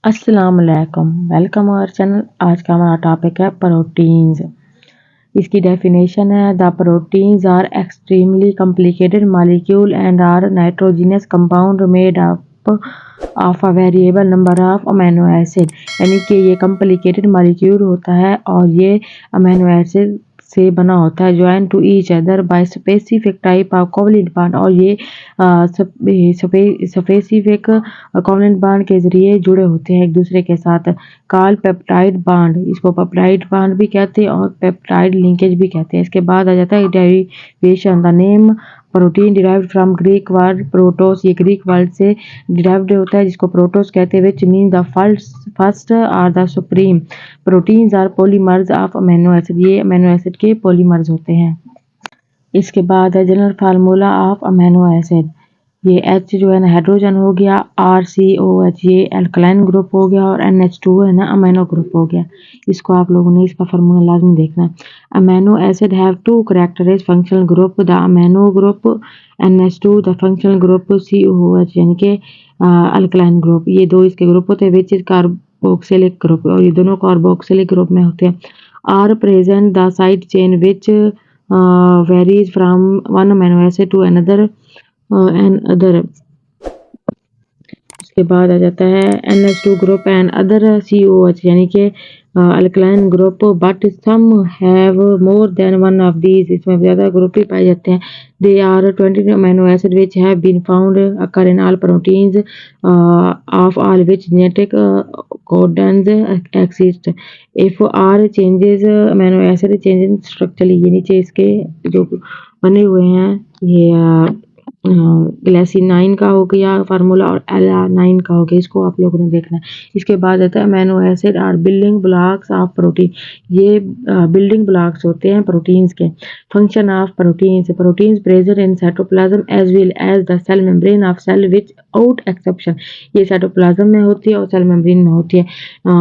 अस्सलाम वालेकुम, welcome our channel. आज का हमारा टॉपिक है प्रोटीन्स। इसकी डेफिनेशन है the proteins are extremely complicated molecule and are nitrogenous compound made up of a variable number of amino acid. यानी कि ये कॉम्प्लिकेटेड मॉलिक्यूल होता है और ये अमीनो एसिड से बना होता है, join to each other by specific type of covalent bond. और ये स्पेसिफिक कोवलेंट बॉन्ड के जरिए जुड़े होते हैं एक दूसरे के साथ। कॉल पेप्टाइड बॉन्ड, इसको पेप्टाइड बॉन्ड भी कहते हैं और पेप्टाइड लिंकेज भी कहते हैं। इसके बाद आ जाता है derivation. The name protein derived from Greek word protos. ये ग्रीक वर्ड से डिराइव्ड होता है जिसको प्रोटोस कहते हैं, विच मीन द फर्स्ट और the supreme. Proteins are polymers of amino acid. ये अमीनो एसिड के पॉलीमर्स होते हैं। इसके बाद है general formula of amino acid. ये H जो है ना हाइड्रोजन हो गया, RCOH ये अल्कलाइन ग्रुप हो गया और NH2 है ना अमीनो ग्रुप हो गया। इसको आप लोगों ने इसका फार्मूला लाजमी देखना है। Amino acid have two characterize functional group, the amino group NH2, the functional group COOH यानी कि अल्कलाइन ग्रुप। ये दो इसके ग्रुप होते हैं, विच इज कार्बोक्सिलिक ग्रुप, और ये दोनों कार्बोक्सिलिक ग्रुप में होते हैं। Are present the side chain which varies from one amino acid to another and other. उसके बाद आ जाता है NH2 group and other COH यानी कि alkaline group, but some have more than one of these. इसमें ज़्यादा ग्रुप ही पाए जाते हैं। They are 20 amino acid which have been found occur in all proteins of all which genetic codons exist. If are changes amino acid changes structurally, ये नीचे इसके जो बने हुए हैं ये ग्लाइसिन का हो गया फार्मूला और एलानाइन का हो गया, इसको आप लोगों ने देखना है। इसके बाद आता है amino acid are building blocks of protein. ये बिल्डिंग ब्लॉक्स होते हैं प्रोटीन्स के। Function of proteins, proteins present in cytoplasm as well as the cell membrane of cell which out exception. ये साइटोप्लाज्म में होती है और सेल मेम्ब्रेन में होती है।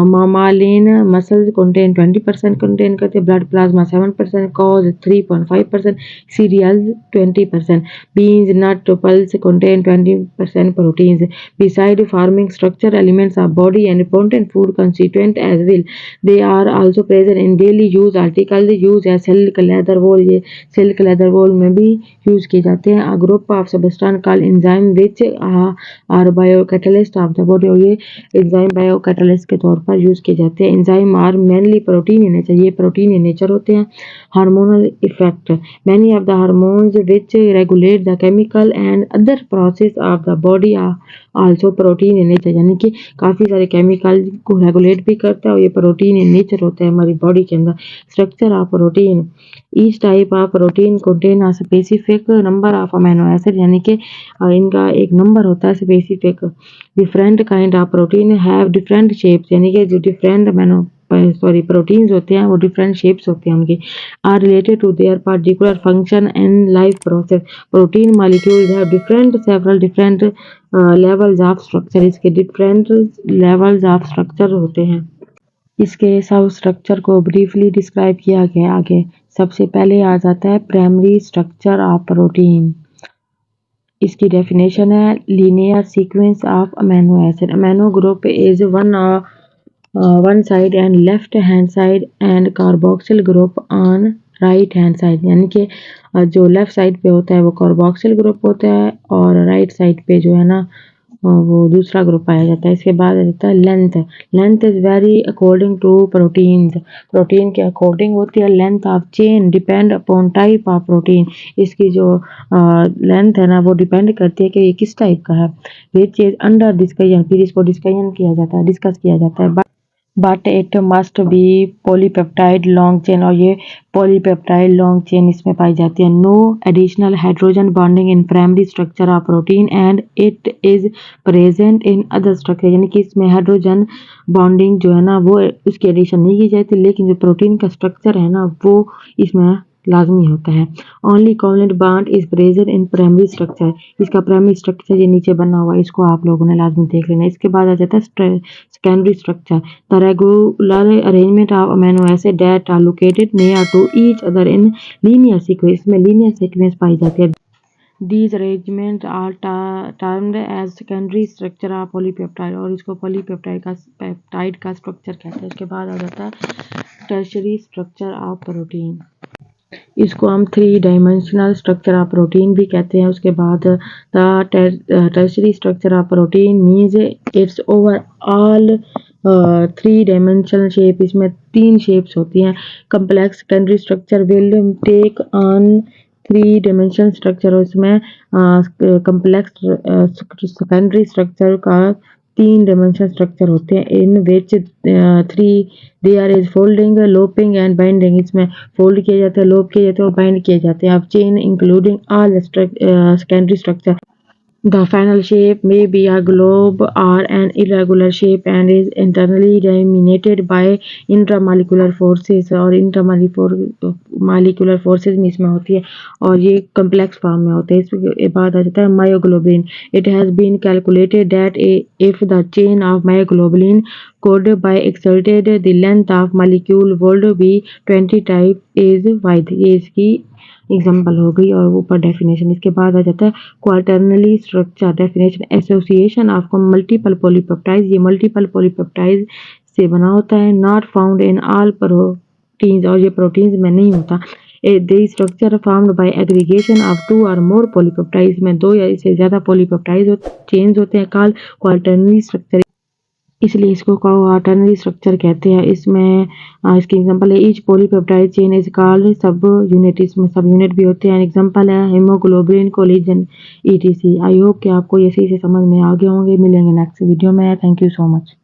मामालिन मसल्स कंटेन 20% कंटेन करते हैं, blood plasma 7%, cows 3.5%, cereals 20%, beans, nut, pulse contain 20% proteins. Beside forming structure elements of body and important food constituent as well, they are also present in daily use articles use as silk, leather, wool। ये silk, leather, wool में भी use किए जाते हैं। A group of substance called enzyme which are biocatalyst of the body, और ये enzyme biocatalyst के तौर पर यूज किए जाते हैं। Enzyme are mainly protein in nature, ये प्रोटीन in nature होते हैं। Hormonal effect, many of the hormones which regulate the chemical and other process of the body are also protein in nature, यानी कि काफ़ी सारे केमिकल को regulate भी करता है और ये प्रोटीन इन नेचर होता है हमारी बॉडी के अंदर। Structure of protein, each type of protein contain a specific number of amino acid, यानी कि इनका एक नंबर होता है specific. Different kind of protein have different shapes, यानी कि जो डिफरेंट प्रोटीन्स होते हैं वो डिफरेंट शेप्स होते हैं उनकी। Are related to their particular function and life process. Protein molecules have several different levels of structure, इसके डिफरेंट लेवल्स ऑफ स्ट्रक्चर होते हैं। इसके सब स्ट्रक्चर को ब्रीफली डिस्क्राइब किया गया आगे। सबसे पहले आ जाता है प्राइमरी स्ट्रक्चर ऑफ प्रोटीन। इसकी डेफिनेशन है linear sequence of amino acid. Amino group is one side and left hand side and carboxyl group on right hand side, यानी कि जो लेफ्ट साइड पे होता है वो कार्बोक्सिल ग्रुप होता है और राइट साइड पे जो है ना वो दूसरा ग्रुप पाया जाता है। इसके बाद आ जाता है length. Length is vary according to proteins, protein के अकॉर्डिंग होती है। Length of chain depend upon type of protein, इसकी जो लेंथ है ना वो डिपेंड करती है कि ये किस टाइप का है। विच इज अंडर डिस्कशन, फिर इसको डिस्कशन किया जाता है, डिस्कस किया जाता है। But it must be polypeptide long chain, और ये पॉलीपेप्टाइड लॉन्ग चेन इसमें पाई जाती है। No additional hydrogen bonding in primary structure of protein and it is present in other structure, यानी कि इसमें हाइड्रोजन बॉन्डिंग जो है ना वो उसकी एडिशन नहीं की जाती, लेकिन जो प्रोटीन का स्ट्रक्चर है ना वो इसमें लाजमी होता है। Only covalent bond is present in primary structure, इसका प्राइमरी स्ट्रक्चर ये नीचे बना हुआ है, इसको आप लोगों ने लाजमी देख लेना। इसके बाद आ जाता है secondary structure, the regular arrangement of amino acid that are located near to each other in linear sequence, में लीनियर सीक्वेंस पाई जाती है। These arrangements are termed as secondary structure of polypeptide और इसको polypeptide का स्ट्रक्चर कहते हैं। इसके बाद आ जाता है tertiary structure of protein। इसको हम 3 डायमेंशनल स्ट्रक्चर ऑफ प्रोटीन भी कहते हैं। उसके बाद the tertiary structure of protein means it's overall 3 dimensional shape. इसमें 3 शेप्स होती हैं। Complex secondary structure will take on 3 dimensional structure और इसमें कम्प्लेक्स सेकेंडरी स्ट्रक्चर का 3 डायमेंशनल स्ट्रक्चर होते हैं। In which 3 there is folding, looping and binding. इसमें fold किए जाते हैं, लोप किए जाते हैं और बाइंड किए जाते हैं। अब chain including all secondary structure. The final shape may be a globe or an irregular shape and is internally dominated by intramolecular forces और intramolecular forces में इसमें होती है और ये complex form में होते हैं। इसके बाद आ जाता है myoglobin। It has been calculated that if the chain of myoglobin could by exerted the length of molecule would be 20 type is wide। ये इसकी एग्जाम्पल हो गई और ऊपर डेफिनेशन। इसके बाद आ जाता है quaternary structure definition. Association of multiple polypeptides, ये मल्टीपल पॉलीपेप्टाइड्स से बना होता है। Not found in all proteins और ये प्रोटीन्स में नहीं होता। The structure formed by aggregation of 2 or more polypeptides में 2 या इससे ज्यादा पॉलीपेप्टाइड्स चेन्स होते हैं कॉल्ड क्वार्टरनरी स्ट्रक्चर, इसलिए इसको क्वार्टरनरी स्ट्रक्चर कहते हैं। इसमें इसकी एग्जांपल है each polypeptide chain is called सब यूनिट। इसमें सब यूनिट भी होते हैं। एग्जांपल है haemoglobin, collagen, etc. I hope कि आपको ये सही से समझ में आ गए होंगे। मिलेंगे नेक्स्ट वीडियो में। Thank you so much.